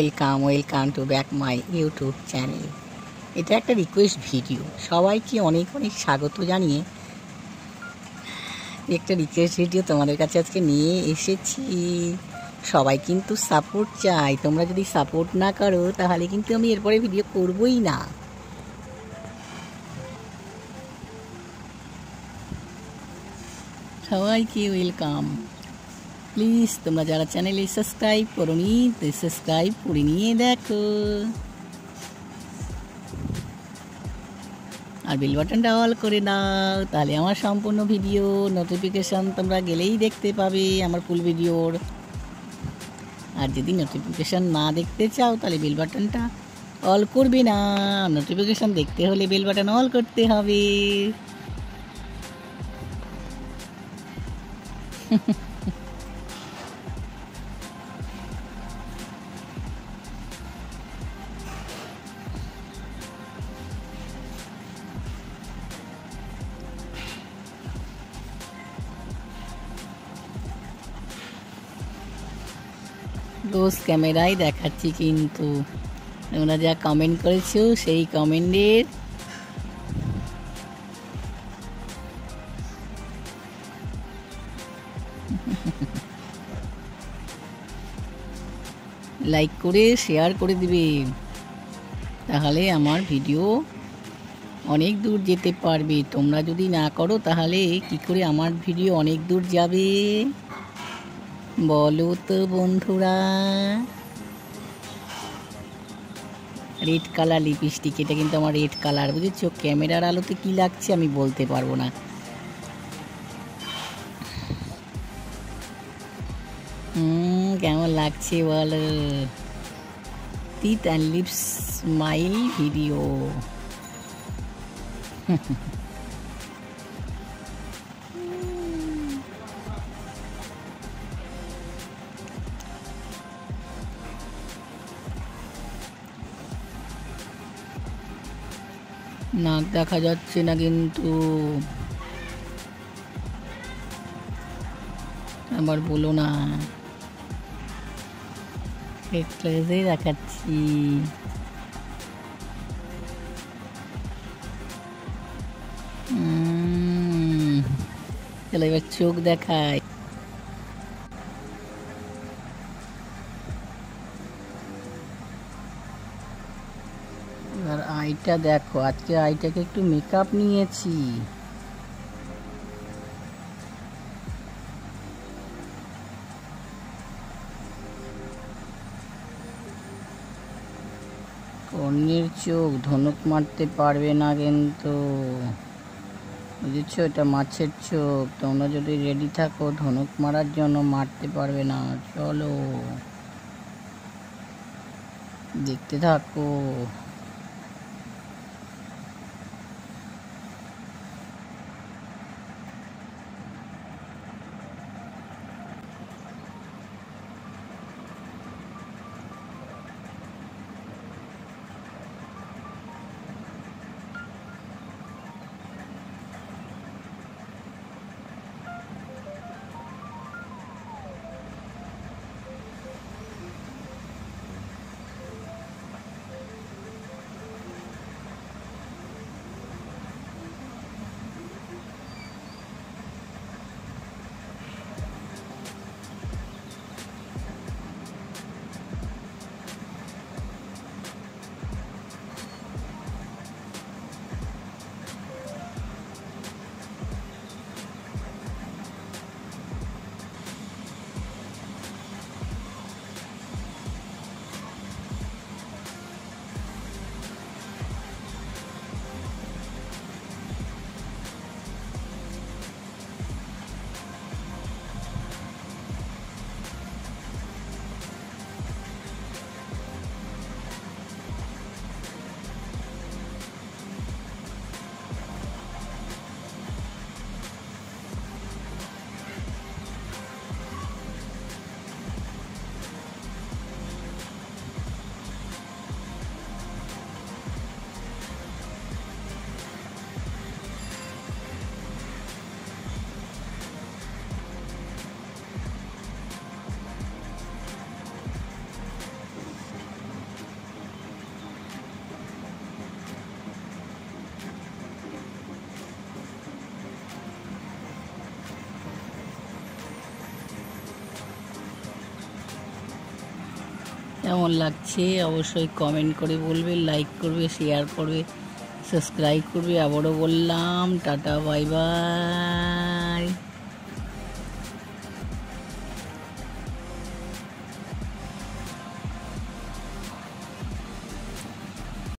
Welcome to back my YouTube channel. এটা একটা request video, সবাইকে অনেক অনেক স্বাগত জানিয়ে একটা রিকোয়েস্ট ভিডিও তোমাদের কাছে আজকে নিয়ে এসেছি। সবাই কিন্তু সাপোর্ট চাই, তোমরা যদি সাপোর্ট না করো তাহলে কিন্তু আমি এরপরে ভিডিও করবই না। সবাইকে ওয়েলকাম। প্লিজ তোমরা যারা চ্যানেলে সাবস্ক্রাইব করোনি তো সাবস্ক্রাইব করে নিয়ে দেখো, আর বেল বাটনটা অল করে দাও, তাহলে আমার সম্পূর্ণ ভিডিও নোটিফিকেশান তোমরা গেলেই দেখতে পাবে আমার ফুল ভিডিওর। আর যদি নোটিফিকেশান না দেখতে চাও তাহলে বেল বাটনটা অল করবে না, নোটিফিকেশান দেখতে হলে বেল বাটন অল করতে হবে। রোজ ক্যামেরায় দেখাচ্ছি, কিন্তু তোমরা যা কমেন্ট করেছো সেই কমেন্টের লাইক করে শেয়ার করে দিবে, তাহলে আমার ভিডিও অনেক দূর যেতে পারবে। তোমরা যদি না করো তাহলে কি করে আমার ভিডিও অনেক দূর যাবে বলো তো বন্ধুরা। রেড কালার লিপস্টিক, এটা কিন্তু আমার রেড কালার, বুঝেছো? ক্যামেরার আলোতে কি লাগছে আমি বলতে পারবো না। কেমন লাগছে বলো? Teeth and lips smile video. নাক দেখা যাচ্ছে না কিন্তু, আবার বলো না, ক্লোজেই দেখাচ্ছি। চলো এবার চোখ দেখায়। এবার আইটা দেখো, আজকে আইটাকে একটু মেকআপ নিয়েছি। কর্ণের চোখ ধনুক মারতে পারবে না কিন্তু, বুঝেছো? এটা মাছের চোখ, তোমরা যদি রেডি থাকো ধনুক মারার জন্য মারতে পারবে না। চলো দেখতে থাকো। কেমন লাগছে অবশ্যই কমেন্ট করে বলবে, লাইক করবে, শেয়ার করবে, সাবস্ক্রাইব করবে। আবারও বললাম টাটা বাই বাই।